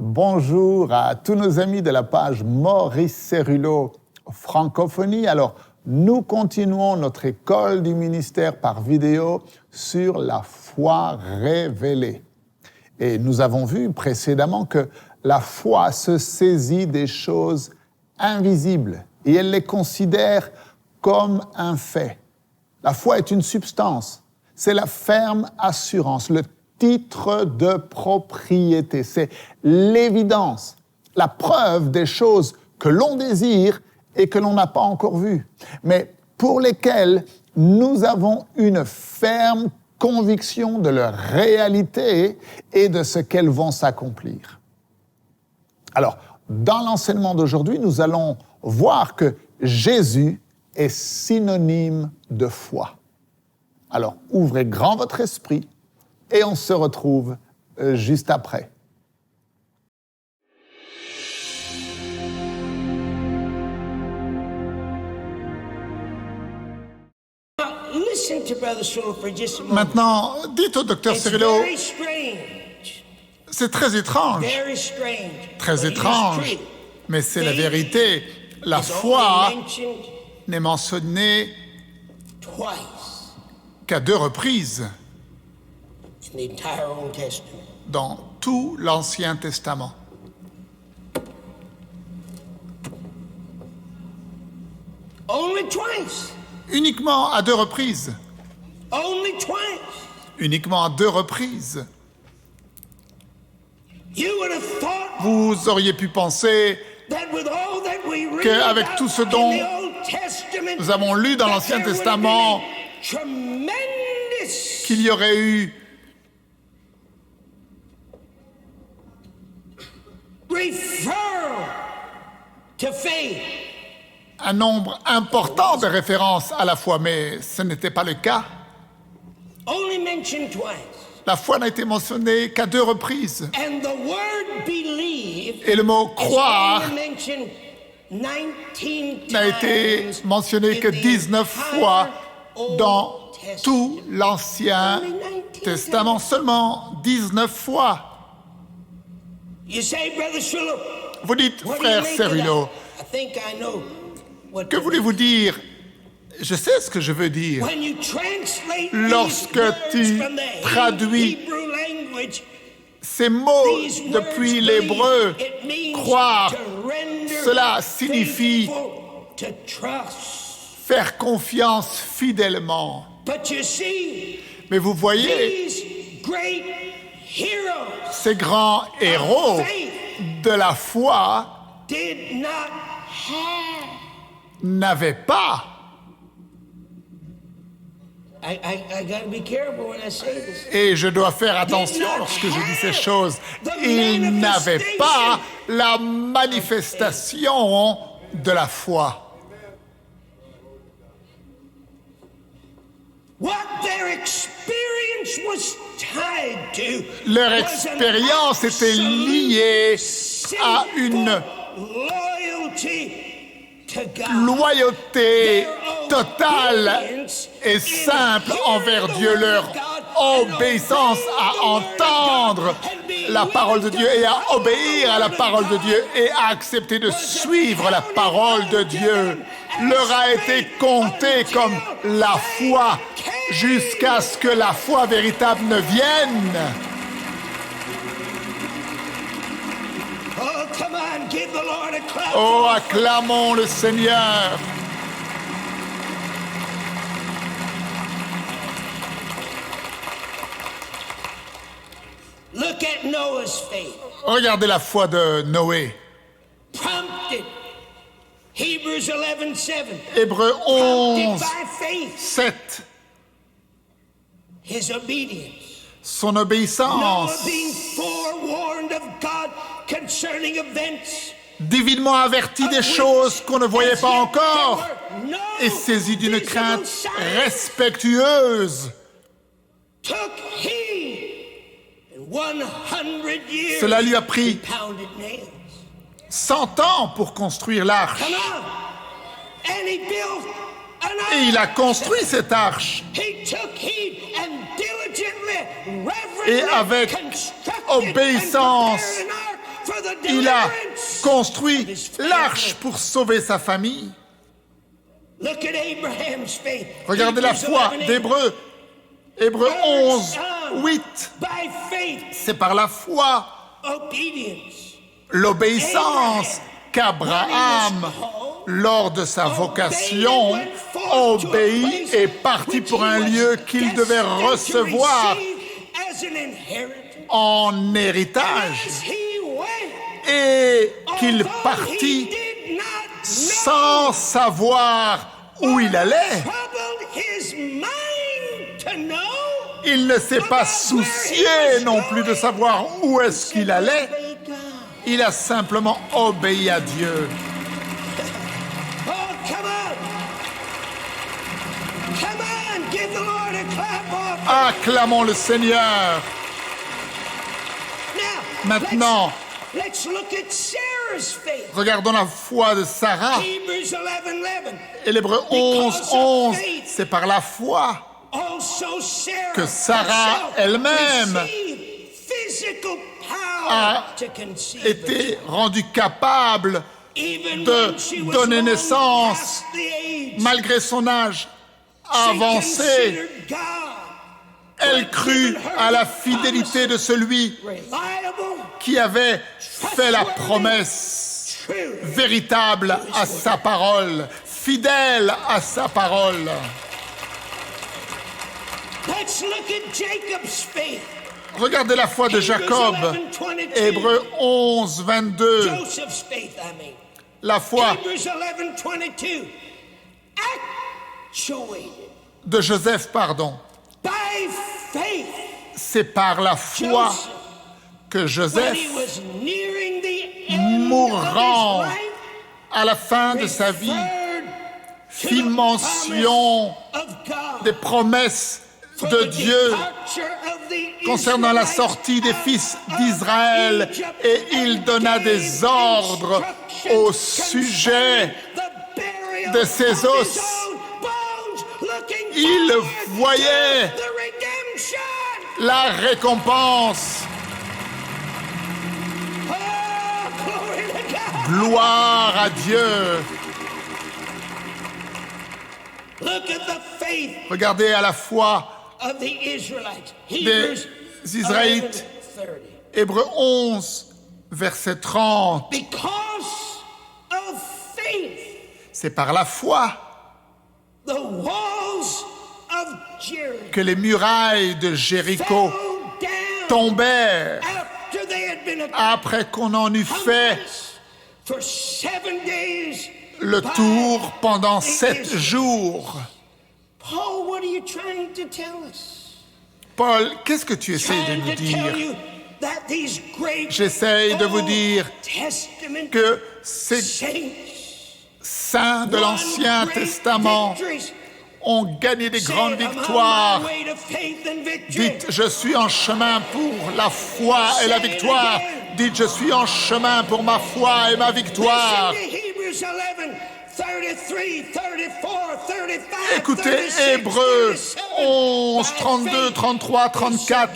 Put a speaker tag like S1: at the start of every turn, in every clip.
S1: bonjour à tous nos amis de la page Maurice Céruleau Francophonie. Alors, nous continuons notre école du ministère par vidéo sur la foi révélée. Et nous avons vu précédemment que la foi se saisit des choses invisibles et elle les considère comme un fait. La foi est une substance, c'est la ferme assurance, le titre de propriété, c'est l'évidence, la preuve des choses que l'on désire et que l'on n'a pas encore vues, mais pour lesquelles nous avons une ferme conviction de leur réalité et de ce qu'elles vont s'accomplir. Alors, dans l'enseignement d'aujourd'hui, nous allons voir que Jésus est synonyme de foi. Alors, ouvrez grand votre esprit et on se retrouve juste après.
S2: Maintenant, dites au docteur Céruleau, c'est très étrange, mais c'est la vérité. La foi n'est mentionnée qu'à 2 reprises dans tout l'Ancien Testament. Uniquement à 2 reprises. Uniquement à 2 reprises. Vous auriez pu penser qu'avec tout ce dont nous avons lu dans l'Ancien Testament, qu'il y aurait eu un nombre important de références à la foi, mais ce n'était pas le cas. La foi n'a été mentionnée qu'à 2 reprises. Et le mot « croire » n'a été mentionné que 19 fois dans tout l'Ancien Testament. Seulement 19 fois. Vous dites, frère Céruleau, que voulez-vous dire? Je sais ce que je veux dire. Lorsque tu traduis ces mots depuis l'hébreu, croire, cela signifie faire confiance fidèlement. Mais vous voyez, ces grands héros de la foi n'avaient pas. Et je dois faire attention lorsque je dis ces choses. Ils n'avaient pas la manifestation de la foi. Leur expérience était liée à une loyauté totale et simple envers Dieu, leur obéissance à entendre la parole de Dieu et à obéir à la parole de Dieu et à accepter de suivre la parole de Dieu leur a été comptée comme la foi jusqu'à ce que la foi véritable ne vienne. Oh, acclamons le Seigneur. Regardez la foi de Noé. Hébreux 11, 7. Son obéissance, divinement averti des choses qu'on ne voyait pas encore et saisi d'une crainte respectueuse. Cela lui a pris 100 ans pour construire l'arche. Et il a construit cette arche. Et avec obéissance, Il a construit l'arche pour sauver sa famille. Regardez la foi d'Hébreux. Hébreux 11, 8. C'est par la foi, l'obéissance qu'Abraham, lors de sa vocation, obéit et partit pour un lieu qu'il devait recevoir en héritage. Et qu'il partit sans savoir où il allait. Il ne s'est pas soucié non plus de savoir où est-ce qu'il allait. Il a simplement obéi à Dieu. Acclamons le Seigneur. Maintenant, regardons la foi de Sarah. Et l'Hébreu 11, 11, c'est par la foi que Sarah elle-même a été rendue capable de donner naissance malgré son âge avancé. Elle crut à la fidélité de celui qui avait fait la promesse, véritable à sa parole, fidèle à sa parole. Regardez la foi de Jacob, Hébreux 11, 22. La foi de Joseph, pardon. C'est par la foi que Joseph, mourant à la fin de sa vie, fit mention des promesses de Dieu concernant la sortie des fils d'Israël, et il donna des ordres au sujet de ses os. Il voyait la récompense. Gloire à Dieu. Regardez à la foi des Israélites. Hébreux 11, verset 30. C'est par la foi que les murailles de Jéricho tombèrent après qu'on en eut fait le tour pendant 7 jours. Paul, qu'est-ce que tu essayes de nous dire? J'essaye de vous dire que ces saints de l'Ancien Testament ont gagné des grandes victoires. Dites, je suis en chemin pour la foi et la victoire. Dites, je suis en chemin pour ma foi et ma victoire. Écoutez Hébreux 11, 32, 33, 34.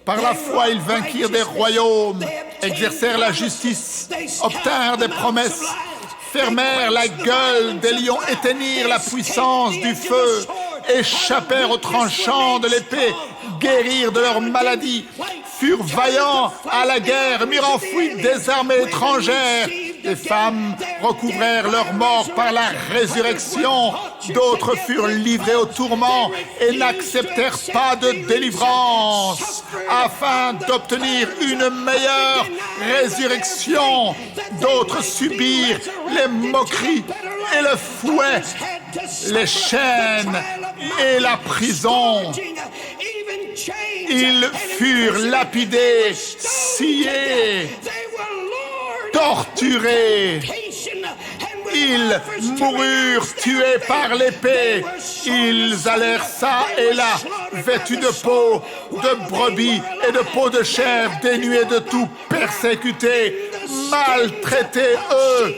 S2: Par la foi, ils vainquirent des royaumes, exercèrent la justice, obtinrent des promesses, fermèrent la gueule des lions, éteignirent la puissance du feu, échappèrent aux tranchants de l'épée, guérirent de leurs maladies, furent vaillants à la guerre, mirent en fuite des armées étrangères. Les femmes recouvrèrent leur mort par la résurrection. D'autres furent livrés au tourment et n'acceptèrent pas de délivrance afin d'obtenir une meilleure résurrection. D'autres subirent les moqueries et le fouet, les chaînes et la prison. Ils furent lapidés, sciés, torturés. Ils moururent tués par l'épée. Ils allèrent ça et là, vêtus de peau de brebis et de peau de chèvre, dénués de tout, persécutés, maltraités, eux,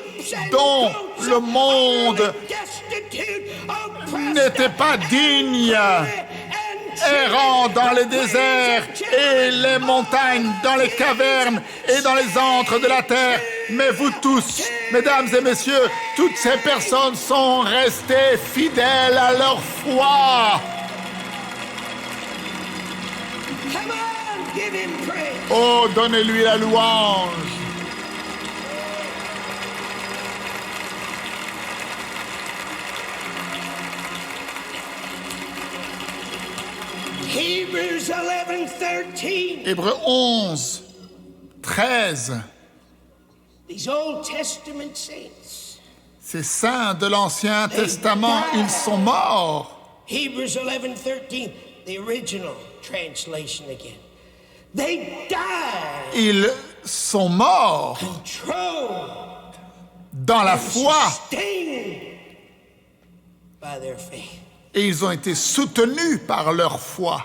S2: dont le monde n'était pas digne. errant dans les déserts et les montagnes, dans les cavernes et dans les antres de la terre. Mais vous tous, mesdames et messieurs, toutes ces personnes sont restées fidèles à leur foi. Oh, donnez-lui la louange.
S3: Hebrews 11:13.
S2: Hébreux 11, 13.
S3: These Old Testament saints.
S2: Ces saints de l'Ancien Testament, ils sont morts.
S3: Hebrews 11:13, the original translation again. They died.
S2: Ils sont morts
S3: Controlled
S2: dans la
S3: and
S2: foi
S3: sustained by their faith.
S2: et ils ont été soutenus par leur foi.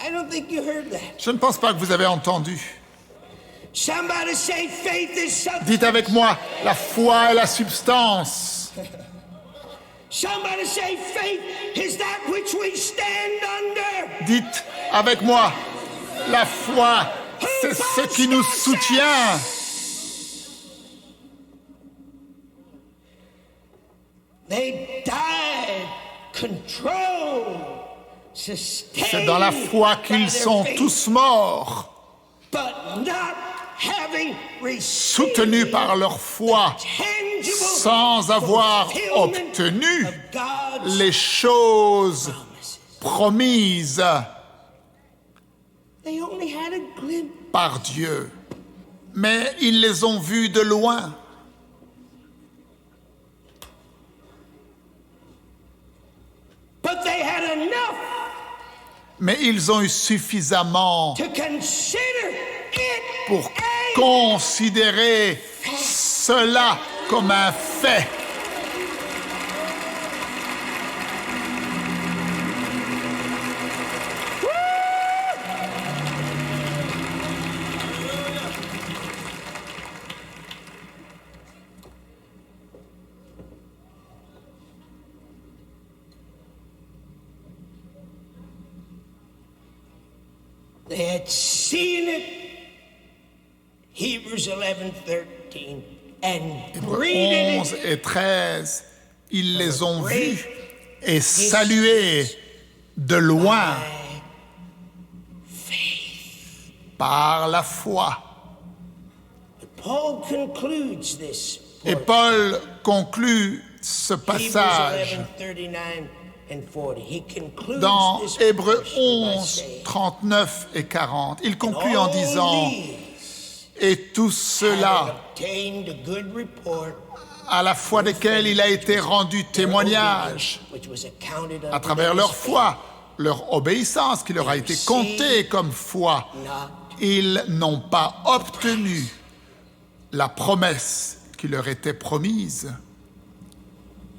S3: I don't think you heard that.
S2: Je ne pense pas que vous avez entendu.
S3: Somebody say faith is substance.
S2: Dites avec moi, la foi est la substance.
S3: Somebody say faith is that which we stand under.
S2: Dites avec moi, la foi, c'est ce qui nous soutient.
S3: They died, controlled, sustained.
S2: C'est dans la foi
S3: by
S2: qu'ils
S3: their
S2: sont
S3: faith,
S2: tous morts,
S3: but not having received
S2: soutenus par leur foi,
S3: tangible
S2: sans avoir
S3: fulfillment
S2: obtenu
S3: of God's
S2: les choses
S3: promises.
S2: promises
S3: They only had a glimpse.
S2: par Dieu. Mais ils les ont vues de loin.
S3: But they had enough
S2: Mais ils ont eu suffisamment
S3: to consider it
S2: pour
S3: a
S2: considérer cela comme un fait.
S3: They had seen it, Hebrews 11:13, and greeted
S2: 11
S3: it
S2: et 13, ils les ont vus et salués de loin par la foi.
S3: But Paul concludes this
S2: Et Paul conclut ce
S3: Hebrews
S2: passage
S3: 11:39 and 40. He concludes
S2: dans
S3: this
S2: Hébreux
S3: portion by
S2: 11,
S3: saying,
S2: 39 et 40. Il conclut en
S3: "All
S2: disant,
S3: these
S2: et tout cela,
S3: having obtained a good report
S2: à la foi desquels il a été rendu témoignage,
S3: which was accounted
S2: à
S3: unto
S2: travers
S3: them
S2: leur
S3: as
S2: foi, leur obéissance qui leur a été comptée comme foi, ils n'ont pas obtenu la promesse qui leur était promise.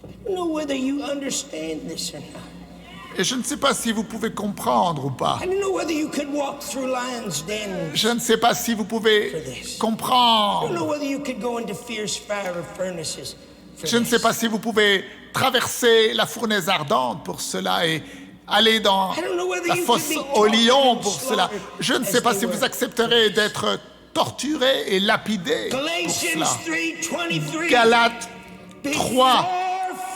S3: I don't know whether you understand this or not.
S2: Et je ne sais pas si vous pouvez comprendre ou pas.
S3: I don't know whether you could walk through lions' dens.
S2: Je ne sais pas si vous pouvez
S3: I don't
S2: comprendre.
S3: know whether you could go into fierce fiery furnaces. For
S2: Je ne sais
S3: this.
S2: pas si vous pouvez traverser la fournaise ardente pour cela et aller dans
S3: I don't know whether
S2: la
S3: you
S2: fosse
S3: could be
S2: au
S3: tortured
S2: lion
S3: and
S2: pour cela.
S3: slaughtered
S2: Je ne
S3: as
S2: sais pas
S3: they
S2: si vous
S3: were.
S2: accepterez d'être torturé et lapidé pour
S3: Galatians
S2: cela.
S3: 3:23.
S2: Galates 3,
S3: Before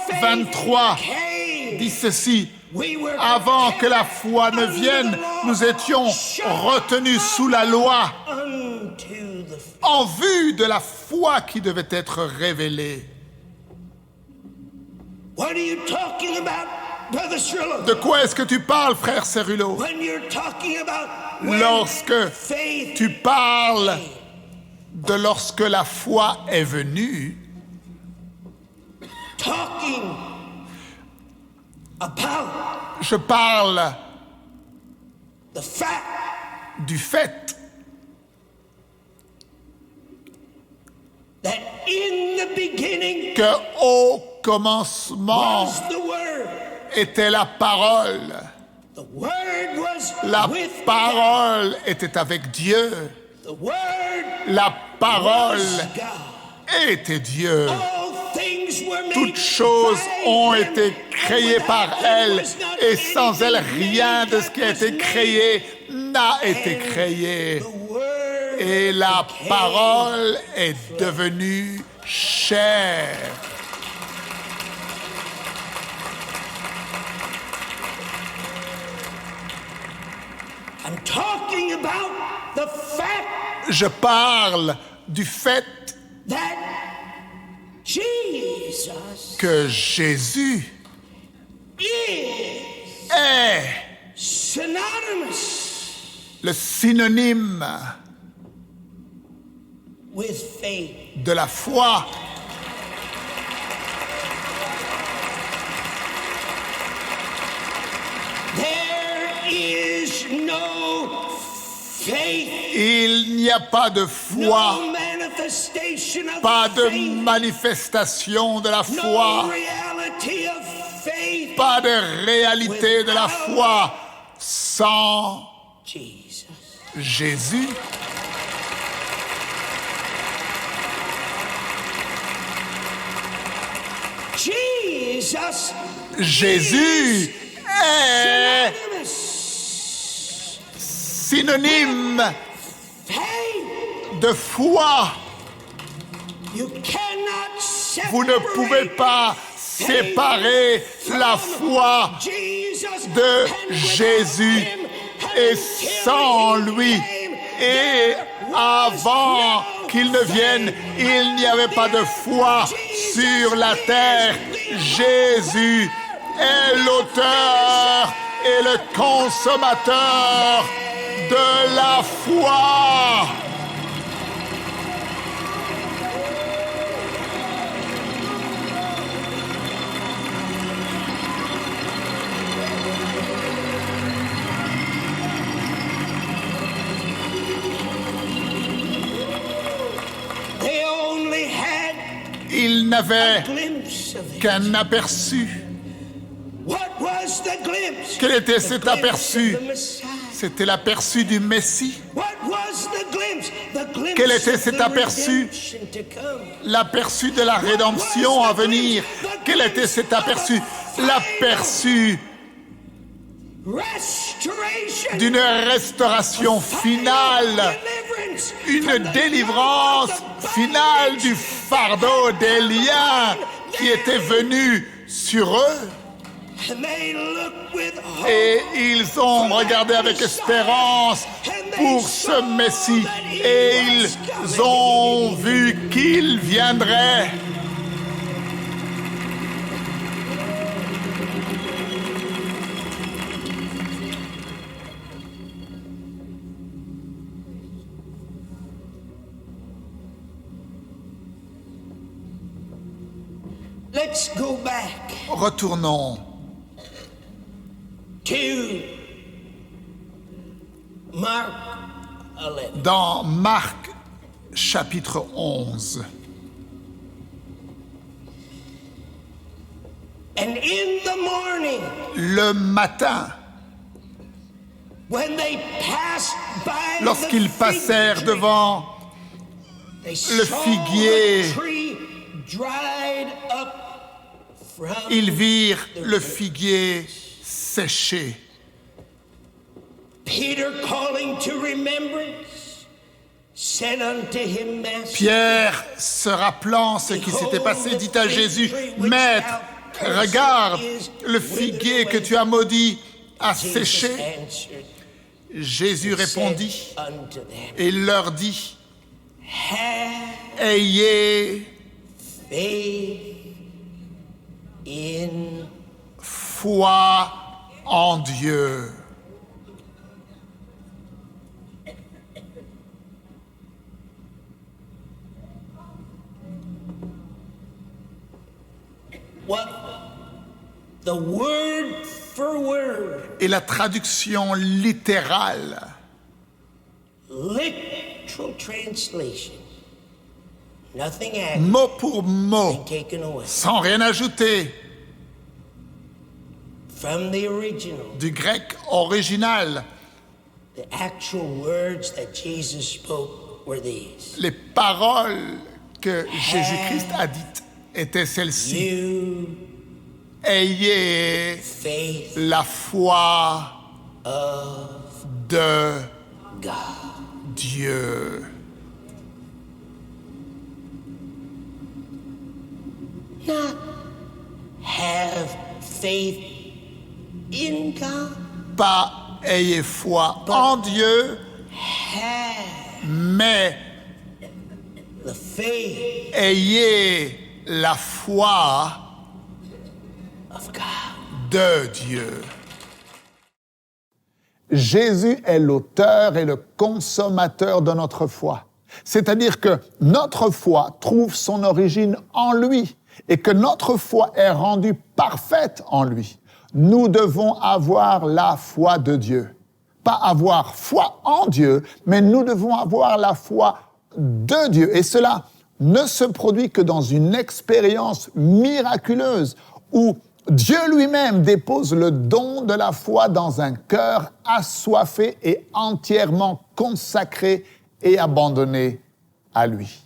S3: faith
S2: 23
S3: came,
S2: dit ceci.
S3: we were
S2: Avant que la foi ne
S3: under
S2: vienne,
S3: the law,
S2: nous étions
S3: shut
S2: retenus sous la loi
S3: unto the
S2: en vue de la foi qui devait être révélée.
S3: What are you talking about, Brother Shrillo?
S2: De quoi est-ce que tu parles, frère Cerullo?
S3: When you're talking about when
S2: Lorsque
S3: faith
S2: tu parles de lorsque la foi est venue,
S3: talking about
S2: je parle
S3: the fact
S2: du fait
S3: that in the beginning
S2: que au commencement
S3: was the Word.
S2: était la parole.
S3: The Word was
S2: La
S3: with
S2: parole était avec Dieu.
S3: God. The Word
S2: La parole
S3: was God.
S2: était Dieu.
S3: All things
S2: Toutes choses ont été créées par elle, et sans elle, rien de ce qui a été créé n'a été créé. Et la parole est devenue chair.
S3: I'm talking about the fact
S2: Je parle du fait
S3: that Jesus
S2: que Jésus
S3: is
S2: est
S3: synonymous
S2: le synonyme
S3: with faith.
S2: de la foi.
S3: There is no faith,
S2: Il n'y a pas de foi,
S3: no manifestation of
S2: pas de
S3: faith,
S2: manifestation de la
S3: no
S2: foi,
S3: reality of faith.
S2: pas de réalité de la foi sans
S3: Jesus.
S2: Jésus.
S3: Jesus
S2: Jésus est
S3: synonymous.
S2: synonyme
S3: Faith.
S2: de foi.
S3: You cannot separate
S2: Vous ne pouvez pas séparer la foi
S3: Jesus
S2: de
S3: and
S2: Jésus.
S3: without him,
S2: Et
S3: until
S2: sans
S3: he
S2: lui,
S3: came,
S2: et avant qu'il ne vienne, il n'y avait pas de foi sur la terre. Jésus est l'auteur et le consommateur de la foi.
S3: They only had
S2: Il
S3: a
S2: n'avait
S3: glimpse of it.
S2: qu'un aperçu.
S3: What was the glimpse?
S2: Quel était
S3: The
S2: cet
S3: glimpse
S2: aperçu?
S3: of the Messiah.
S2: C'était l'aperçu du Messie.
S3: What was the glimpse? The glimpse
S2: Quel était
S3: of
S2: cet
S3: the
S2: aperçu?
S3: redemption to come.
S2: L'aperçu de la rédemption à venir. Quel était cet aperçu? L'aperçu
S3: Restoration.
S2: d'une restauration finale,
S3: Deliverance
S2: une
S3: from the
S2: délivrance
S3: bondage of
S2: finale
S3: bondage.
S2: du fardeau des liens qui étaient venus sur eux.
S3: And they looked with hope.
S2: Et ils ont regardé avec espérance pour ce Messie. Et ils ont vu qu'il viendrait.
S3: Let's go back
S2: Retournons
S3: to Mark 11.
S2: dans Marc chapitre 11.
S3: And in the morning,
S2: Le matin,
S3: when they passed by
S2: lorsqu'ils
S3: the fig
S2: passèrent
S3: tree,
S2: devant
S3: they
S2: le
S3: saw
S2: figuier,
S3: the tree dried up from
S2: ils virent le figuier séché.
S3: Peter, calling to remembrance, said unto him, Master,
S2: Pierre, se rappelant ce qui s'était passé, dit à Jésus, Maître, regarde, le figuier que tu as maudit a
S3: Jesus
S2: séché.
S3: answered,
S2: Jésus répondit
S3: said unto them,
S2: et leur dit,
S3: have
S2: ayez
S3: faith in
S2: foi en Dieu.
S3: what the word for word,
S2: Et la traduction littérale,
S3: literal translation, nothing added
S2: mot pour mot,
S3: and taken away
S2: sans rien ajouter,
S3: from the original.
S2: du grec original,
S3: The actual words that Jesus spoke were these.
S2: les paroles que Jésus-Christ a dites était celle-ci.
S3: New
S2: Ayez
S3: faith
S2: la foi de
S3: God.
S2: Dieu.
S3: Not have faith in God.
S2: Pas ayez foi en Dieu,
S3: Have
S2: mais
S3: the faith
S2: ayez la foi
S3: of God.
S2: de Dieu.
S1: Jésus est l'auteur et le consommateur de notre foi. C'est-à-dire que notre foi trouve son origine en lui et que notre foi est rendue parfaite en lui. Nous devons avoir la foi de Dieu. Pas avoir foi en Dieu, mais nous devons avoir la foi de Dieu. Et cela ne se produit que dans une expérience miraculeuse où Dieu lui-même dépose le don de la foi dans un cœur assoiffé et entièrement consacré et abandonné à lui.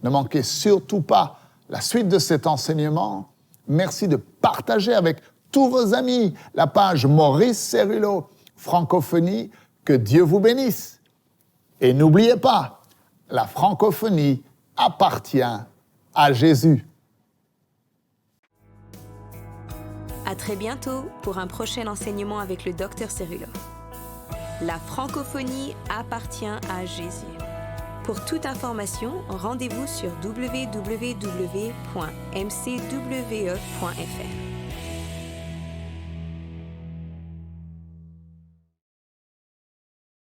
S1: Ne manquez surtout pas la suite de cet enseignement. Merci de partager avec tous vos amis la page Maurice Cérulo, Francophonie. Que Dieu vous bénisse. Et n'oubliez pas, la francophonie appartient à Jésus.
S4: À très bientôt pour un prochain enseignement avec le Dr Cérulo. La francophonie appartient à Jésus. Pour toute information, rendez-vous sur www.mcwe.fr.